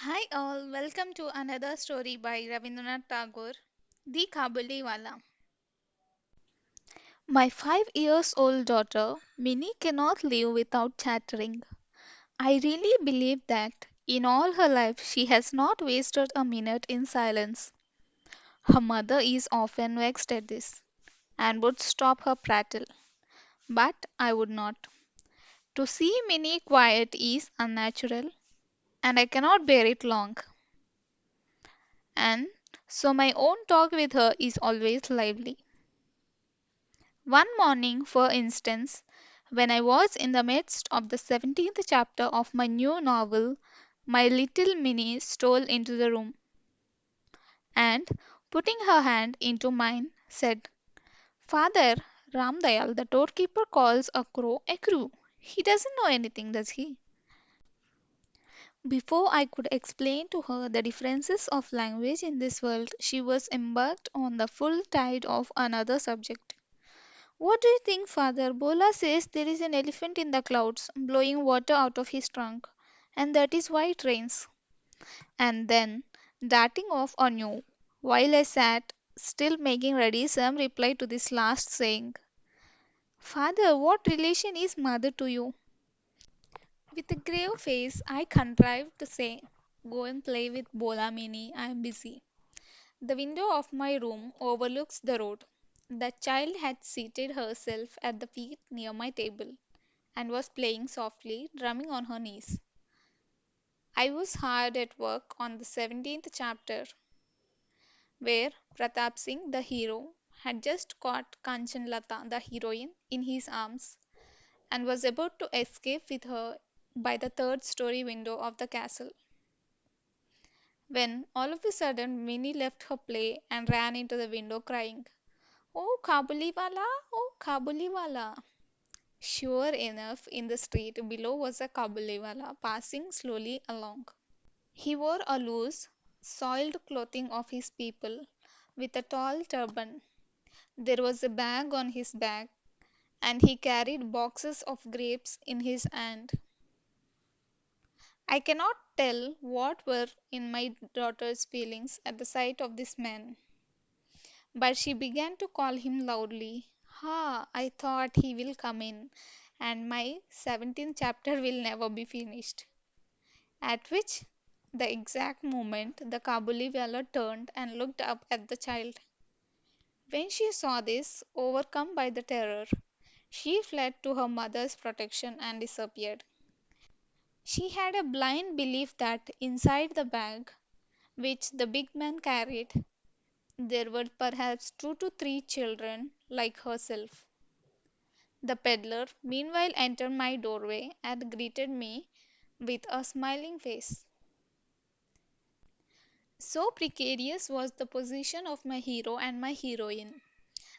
Hi all, welcome to another story by Ravindranath Tagore, The Cabuliwallah. My 5 years old daughter, Minnie, cannot live without chattering. I really believe that in all her life she has not wasted a minute in silence. Her mother is often vexed at this and would stop her prattle, but I would not. To see Minnie quiet is unnatural, and I cannot bear it long. And so my own talk with her is always lively. One morning, for instance, when I was in the midst of the 17th chapter of my new novel, my little Minnie stole into the room and, putting her hand into mine, said, Father, Ramdayal, the doorkeeper calls a crow a crew. He doesn't know anything, does he? Before I could explain to her the differences of language in this world, she was embarked on the full tide of another subject. What do you think, father? Bola says there is an elephant in the clouds blowing water out of his trunk, and that is why it rains. And then, darting off anew, while I sat still making ready some reply to this last saying, Father, what relation is mother to you? With a grave face, I contrived to say, Go and play with Bola Mini, I am busy. The window of my room overlooks the road. The child had seated herself at the feet near my table and was playing softly, drumming on her knees. I was hard at work on the 17th chapter, where Pratap Singh, the hero, had just caught Kanchanlata, the heroine, in his arms and was about to escape with her by the third story window of the castle. When all of a sudden Minnie left her play and ran into the window crying, Oh Kabuliwala, oh Kabuliwala. Sure enough, in the street below was a Cabuliwallah passing slowly along. He wore a loose, soiled clothing of his people, with a tall turban. There was a bag on his back, and he carried boxes of grapes in his hand. I cannot tell what were in my daughter's feelings at the sight of this man, but she began to call him loudly. Ha! I thought he will come in, and my 17th chapter will never be finished. At which the exact moment the Kabuliwala turned and looked up at the child. When she saw this, overcome by the terror, she fled to her mother's protection and disappeared. She had a blind belief that inside the bag, which the big man carried, there were perhaps 2 to 3 children like herself. The peddler meanwhile entered my doorway and greeted me with a smiling face. So precarious was the position of my hero and my heroine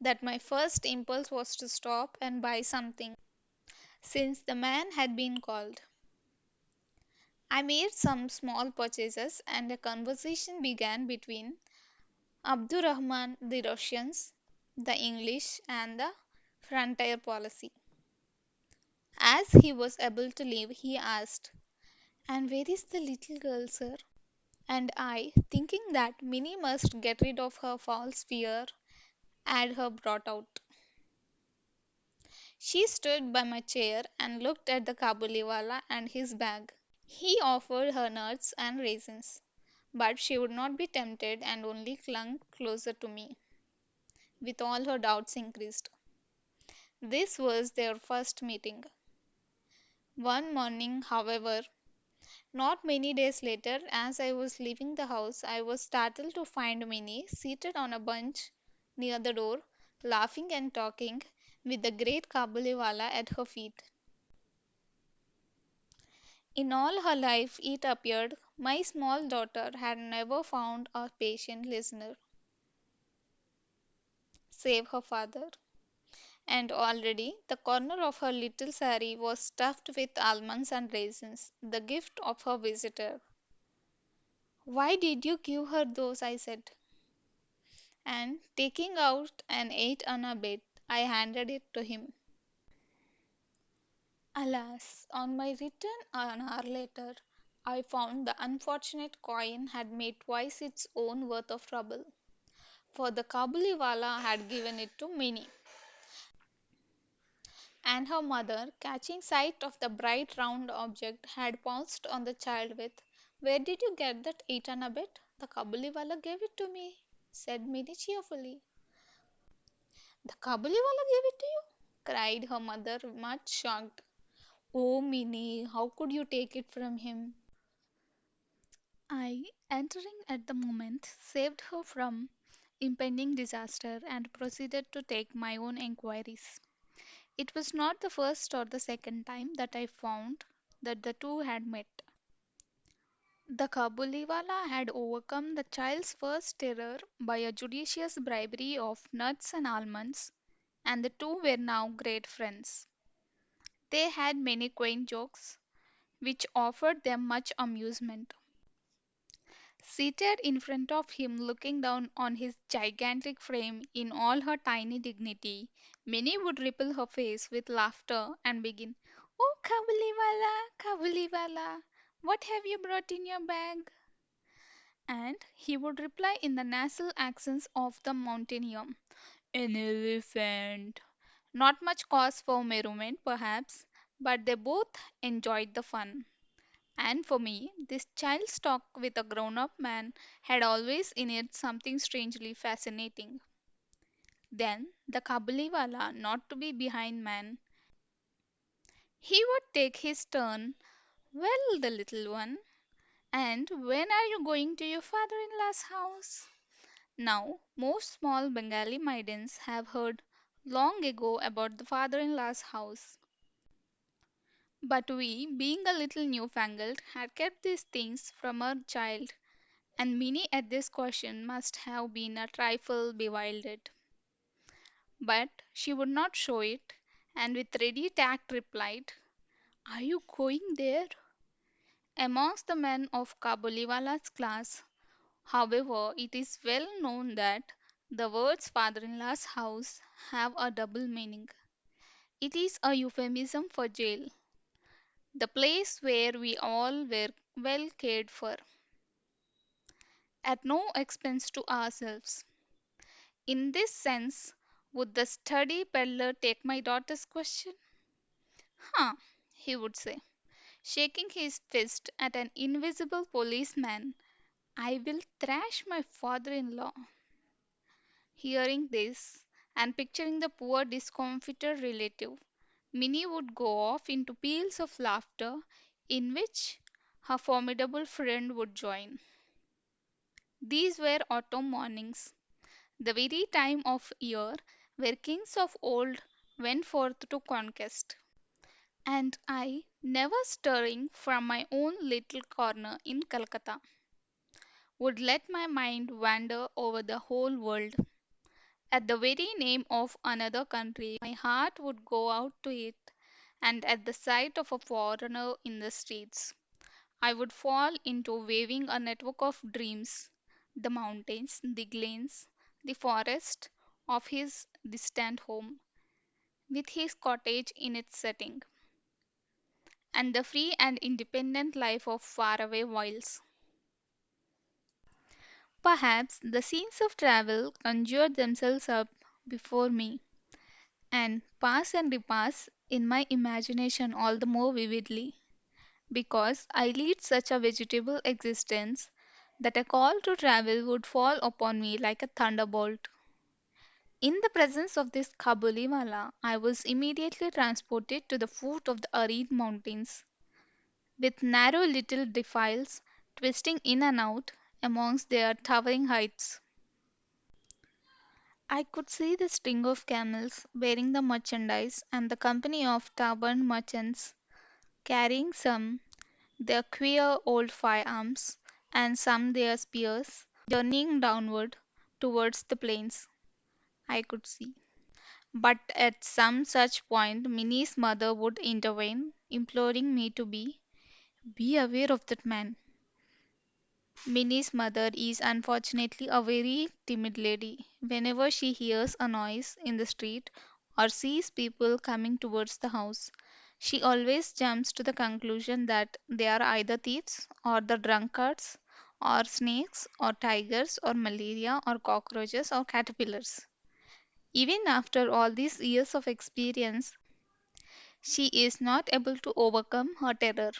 that my first impulse was to stop and buy something, since the man had been called. I made some small purchases and a conversation began between Abdurrahman the Russians, the English, and the frontier policy. As he was able to leave, he asked, And where is the little girl, sir? And I, thinking that Minnie must get rid of her false fear, had her brought out. She stood by my chair and looked at the Kabuliwala and his bag. He offered her nuts and raisins, but she would not be tempted and only clung closer to me, with all her doubts increased. This was their first meeting. One morning, however, not many days later, as I was leaving the house, I was startled to find Minnie seated on a bench near the door, laughing and talking, with the great Kabuliwala at her feet. In all her life, it appeared, my small daughter had never found a patient listener, save her father. And already the corner of her little sari was stuffed with almonds and raisins, the gift of her visitor. Why did you give her those? I said. And taking out an 8 anna bit, I handed it to him. Alas, on my return an hour later, I found the unfortunate coin had made twice its own worth of trouble, for the Kabuliwala had given it to Minnie, and her mother, catching sight of the bright round object, had pounced on the child with, "Where did you get that eaten bit?" "The Kabuliwala gave it to me," said Minnie cheerfully. "The Kabuliwala gave it to you?" cried her mother, much shocked. "Oh, Minnie, how could you take it from him?" I, entering at the moment, saved her from impending disaster and proceeded to take my own enquiries. It was not the first or the second time that I found that the two had met. The Kabuliwala had overcome the child's first terror by a judicious bribery of nuts and almonds, and the two were now great friends. They had many quaint jokes, which offered them much amusement. Seated in front of him, looking down on his gigantic frame in all her tiny dignity, Minnie would ripple her face with laughter and begin, "Oh, Kabuliwala, Kabuliwala, what have you brought in your bag?" And he would reply in the nasal accents of the mountaineer, "An elephant." Not much cause for merriment, perhaps, but they both enjoyed the fun. And for me, this child's talk with a grown up man had always in it something strangely fascinating. Then, the Kabuliwala, not to be behind man, he would take his turn. "Well, the little one, and when are you going to your father in law's house?" Now, most small Bengali maidens have heard long ago about the father in law's house. But we, being a little newfangled, had kept these things from our child, and Minnie at this question must have been a trifle bewildered. But she would not show it, and with ready tact replied, "Are you going there?" Amongst the men of Kabuliwala's class, however, it is well known that the words father in law's house have a double meaning. It is a euphemism for jail, the place where we all were well cared for, at no expense to ourselves. In this sense, would the sturdy peddler take my daughter's question? "Huh," he would say, shaking his fist at an invisible policeman, "I will thrash my father in law." Hearing this, and picturing the poor discomfited relative, Minnie would go off into peals of laughter, in which her formidable friend would join. These were autumn mornings, the very time of year where kings of old went forth to conquest. And I, never stirring from my own little corner in Calcutta, would let my mind wander over the whole world. At the very name of another country, my heart would go out to it, and at the sight of a foreigner in the streets, I would fall into weaving a network of dreams, the mountains, the glens, the forest of his distant home, with his cottage in its setting, and the free and independent life of faraway wilds. Perhaps the scenes of travel conjured themselves up before me, and pass and repass in my imagination all the more vividly, because I lead such a vegetable existence that a call to travel would fall upon me like a thunderbolt. In the presence of this Kabuliwala, I was immediately transported to the foot of the arid mountains, with narrow little defiles twisting in and out amongst their towering heights. I could see the string of camels bearing the merchandise and the company of turbaned merchants carrying some their queer old firearms and some their spears, journeying downward towards the plains. I could see. But at some such point, Minnie's mother would intervene, imploring me to be aware of that man. Minnie's mother is unfortunately a very timid lady. Whenever she hears a noise in the street or sees people coming towards the house, She always jumps to the conclusion that they are either thieves or the drunkards or snakes or tigers or malaria or cockroaches or caterpillars. Even after all these years of experience, she is not able to overcome her terror.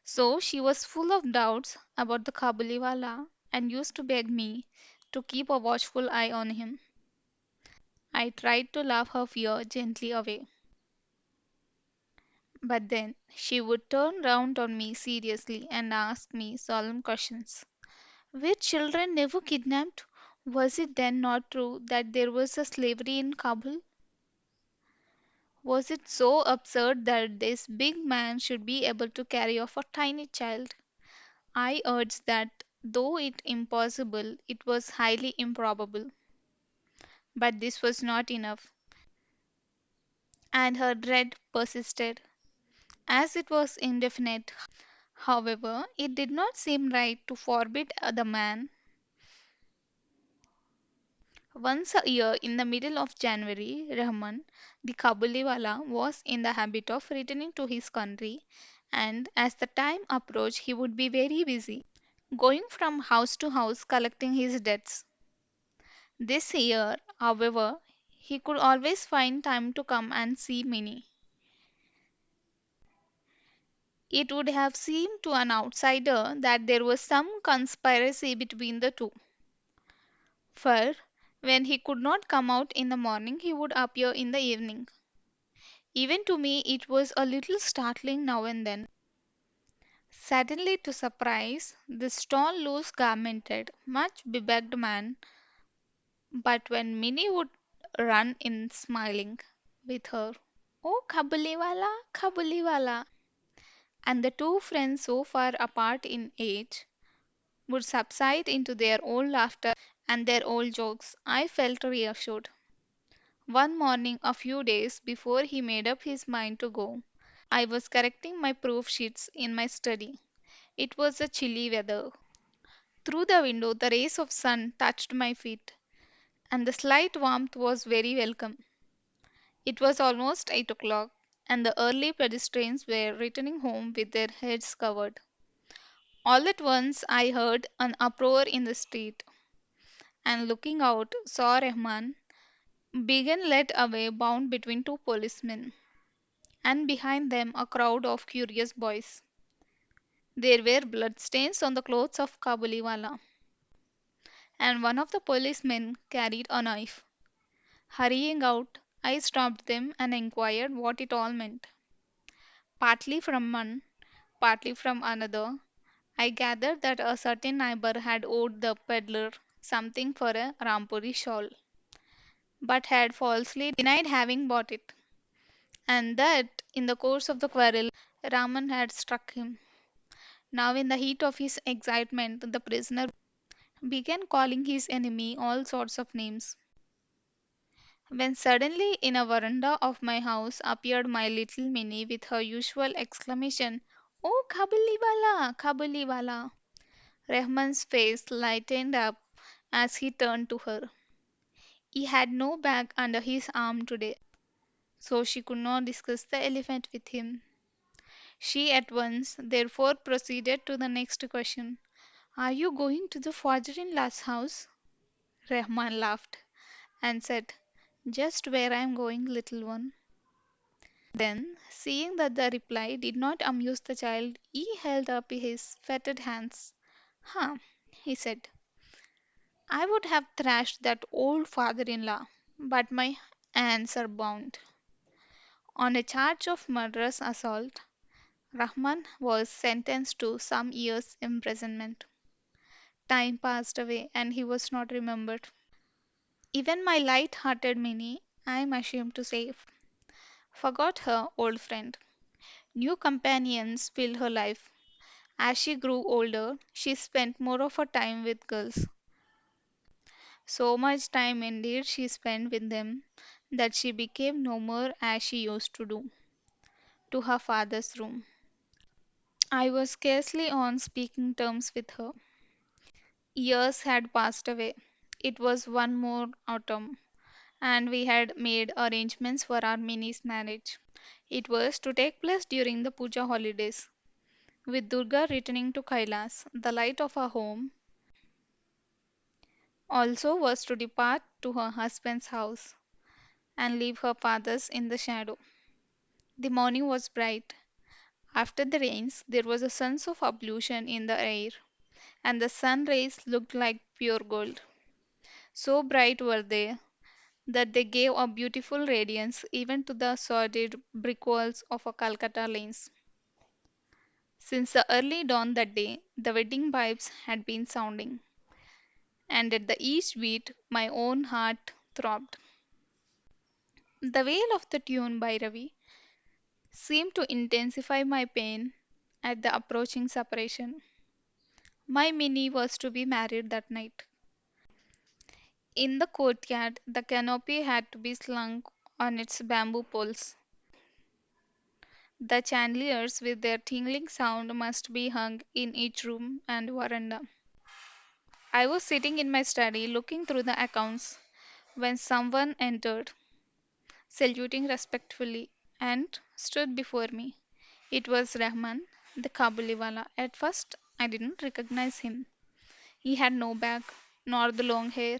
So she was full of doubts about the Kabuliwala and used to beg me to keep a watchful eye on him. I tried to laugh her fear gently away, but then she would turn round on me seriously and ask me solemn questions. Were children never kidnapped? Was it then not true that there was a slavery in Kabul? Was it so absurd that this big man should be able to carry off a tiny child? I urged that though it impossible, it was highly improbable. But this was not enough, and her dread persisted. As it was indefinite, however, it did not seem right to forbid the man. Once a year, in the middle of January, Rahman, the Kabuliwala, was in the habit of returning to his country, and as the time approached, he would be very busy, going from house to house collecting his debts. This year, however, he could always find time to come and see Minnie. It would have seemed to an outsider that there was some conspiracy between the two. For when he could not come out in the morning, he would appear in the evening. Even to me, it was a little startling now and then. Suddenly, to surprise, this tall, loose garmented, much bebegged man, but when Minnie would run in smiling with her, "Oh, Kabuliwala, Kabuliwala," and the two friends so far apart in age would subside into their old laughter and their old jokes, I felt reassured. One morning, a few days before he made up his mind to go, I was correcting my proof sheets in my study. It was a chilly weather. Through the window, the rays of sun touched my feet, and the slight warmth was very welcome. It was almost 8 o'clock, and the early pedestrians were returning home with their heads covered. All at once, I heard an uproar in the street, and looking out, saw Rahman began led away bound between two policemen, and behind them a crowd of curious boys. There were bloodstains on the clothes of Kabuliwala, and one of the policemen carried a knife. Hurrying out, I stopped them and inquired what it all meant. Partly from one, partly from another, I gathered that a certain neighbor had owed the peddler something for a Rampuri shawl, but had falsely denied having bought it, and that in the course of the quarrel Raman had struck him. Now, in the heat of his excitement, the prisoner began calling his enemy all sorts of names. When suddenly in a veranda of my house appeared my little Minnie with her usual exclamation, "Oh, Kabuliwala, Kabuliwala!" Rahman's face lightened up as he turned to her. He had no bag under his arm today, so she could not discuss the elephant with him. She at once, therefore, proceeded to the next question. "Are you going to the father-in-law's house?" Rahman laughed and said, "Just where I am going, little one." Then, seeing that the reply did not amuse the child, he held up his fettered hands. "Huh," he said, "I would have thrashed that old father-in-law, but my hands are bound." On a charge of murderous assault, Rahman was sentenced to some years' imprisonment. Time passed away and he was not remembered. Even my light hearted Minnie, I am ashamed to say, forgot her old friend. New companions filled her life. As she grew older, she spent more of her time with girls. So much time indeed she spent with them that she became no more as she used to do to her father's room. I was scarcely on speaking terms with her. Years had passed away. It was one more autumn, and we had made arrangements for our Minnie's marriage. It was to take place during the Puja holidays, with Durga returning to Kailas, the light of her home, also was to depart to her husband's house and leave her father's in the shadow. The morning was bright. After the rains, there was a sense of ablution in the air, and the sun rays looked like pure gold. So bright were they that they gave a beautiful radiance even to the sordid brick walls of a Calcutta lanes. Since the early dawn that day, the wedding pipes had been sounding, and at the each beat my own heart throbbed. The wail of the tune by Ravi seemed to intensify my pain at the approaching separation. My Minnie was to be married that night. In the courtyard, the canopy had to be slung on its bamboo poles. The chandeliers with their tingling sound must be hung in each room and veranda. I was sitting in my study looking through the accounts when someone entered, saluting respectfully, and stood before me. It was Rahman, the Cabuliwallah. At first, I didn't recognize him. He had no bag, nor the long hair,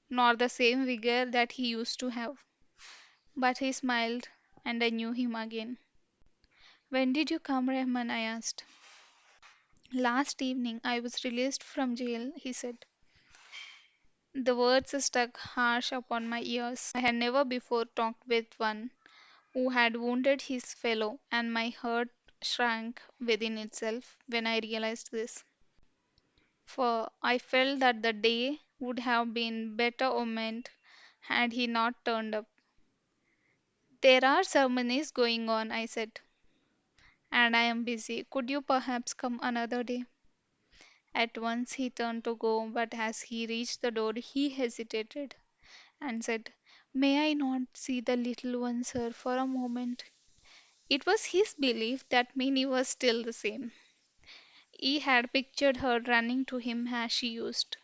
nor the same vigor that he used to have. But he smiled, and I knew him again. When did you come, Rahman? I asked. Last evening I was released from jail, he said. The words stuck harsh upon my ears. I had never before talked with one who had wounded his fellow, and my heart shrank within itself when I realized this. For I felt that the day would have been better omened had he not turned up. There are ceremonies going on, I said, and I am busy. Could you perhaps come another day? At once he turned to go, but as he reached the door, he hesitated and said, May I not see the little one, sir, for a moment? It was his belief that Minnie was still the same. He had pictured her running to him as she used,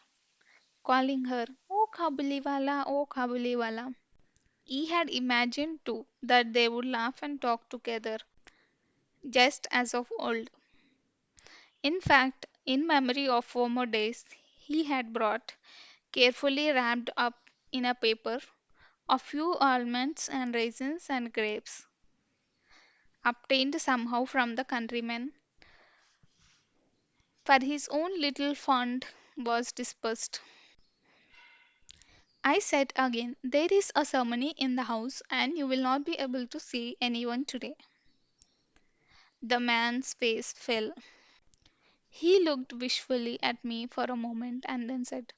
calling her, Oh Kabuliwala, oh Kabuliwala. He had imagined too that they would laugh and talk together, just as of old. In fact, in memory of former days, he had brought, carefully wrapped up in a paper, a few almonds and raisins and grapes, obtained somehow from the countrymen, for his own little fund was dispersed. I said again, There is a ceremony in the house, and you will not be able to see anyone today. The man's face fell. He looked wishfully at me for a moment and then said,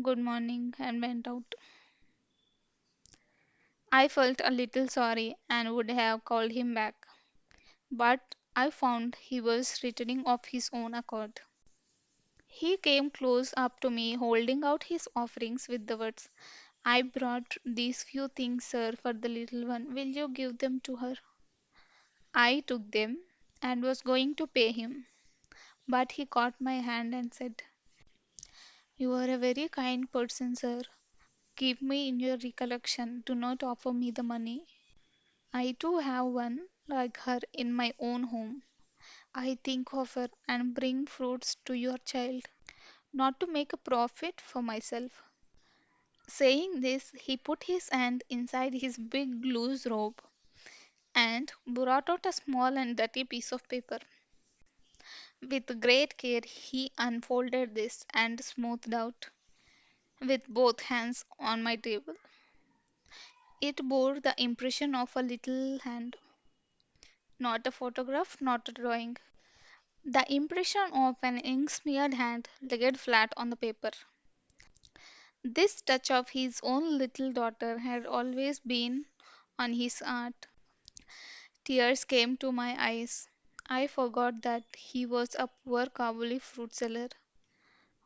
Good morning, and went out. I felt a little sorry and would have called him back, but I found he was returning of his own accord. He came close up to me, holding out his offerings with the words, I brought these few things, sir, for the little one. Will you give them to her? I took them and was going to pay him, but he caught my hand and said, You are a very kind person, sir. Keep me in your recollection. Do not offer me the money. I too have one like her in my own home. I think of her and bring fruits to your child, not to make a profit for myself. Saying this, he put his hand inside his big loose robe and brought out a small and dirty piece of paper. With great care, he unfolded this and smoothed out with both hands on my table. It bore the impression of a little hand, not a photograph, not a drawing. The impression of an ink smeared hand laid flat on the paper. This touch of his own little daughter had always been on his art. Tears came to my eyes. I forgot that he was a poor Kabuli fruit seller,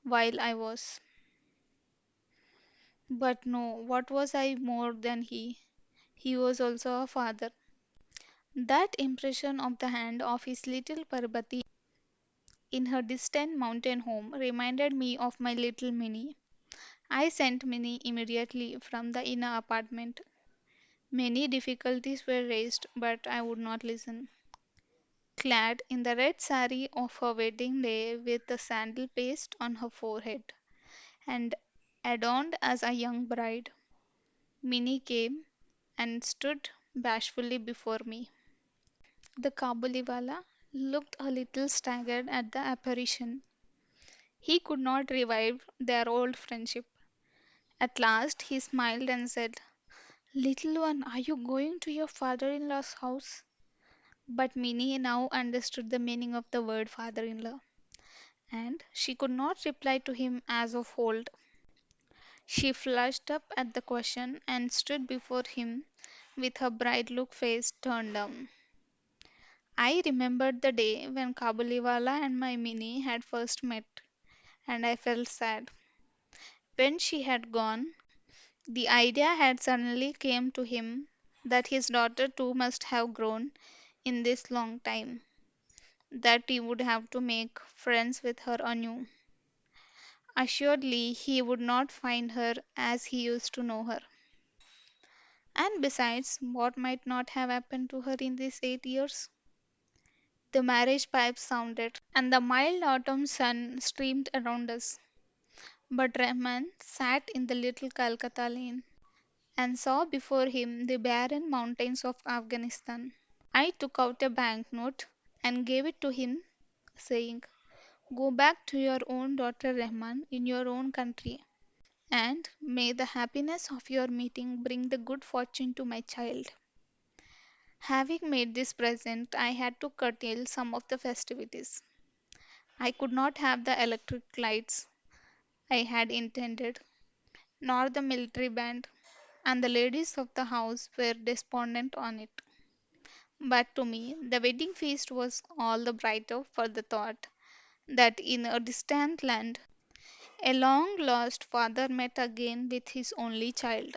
while I was. But no, what was I more than he? He was also a father. That impression of the hand of his little Parbati in her distant mountain home reminded me of my little Minnie. I sent Minnie immediately from the inner apartment. Many difficulties were raised, but I would not listen. Clad in the red sari of her wedding day with the sandal paste on her forehead and adorned as a young bride, Minnie came and stood bashfully before me. The Kabuliwala looked a little staggered at the apparition. He could not revive their old friendship. At last he smiled and said, "Little one, are you going to your father in law's house?" But Minnie now understood the meaning of the word father in law, and she could not reply to him as of old. She flushed up at the question and stood before him with her bright look face turned down. I remembered the day when Kabuliwala and my Minnie had first met, and I felt sad. When she had gone, the idea had suddenly came to him that his daughter too must have grown in this long time, that he would have to make friends with her anew. Assuredly, he would not find her as he used to know her. And besides, what might not have happened to her in these 8 years? The marriage pipes sounded, and the mild autumn sun streamed around us. But Rahman sat in the little Calcutta lane and saw before him the barren mountains of Afghanistan. I took out a banknote and gave it to him, saying, "Go back to your own daughter Rahman in your own country, and may the happiness of your meeting bring the good fortune to my child." Having made this present, I had to curtail some of the festivities. I could not have the electric lights I had intended, nor the military band, and the ladies of the house were despondent on it. But to me, the wedding feast was all the brighter for the thought that in a distant land a long lost father met again with his only child.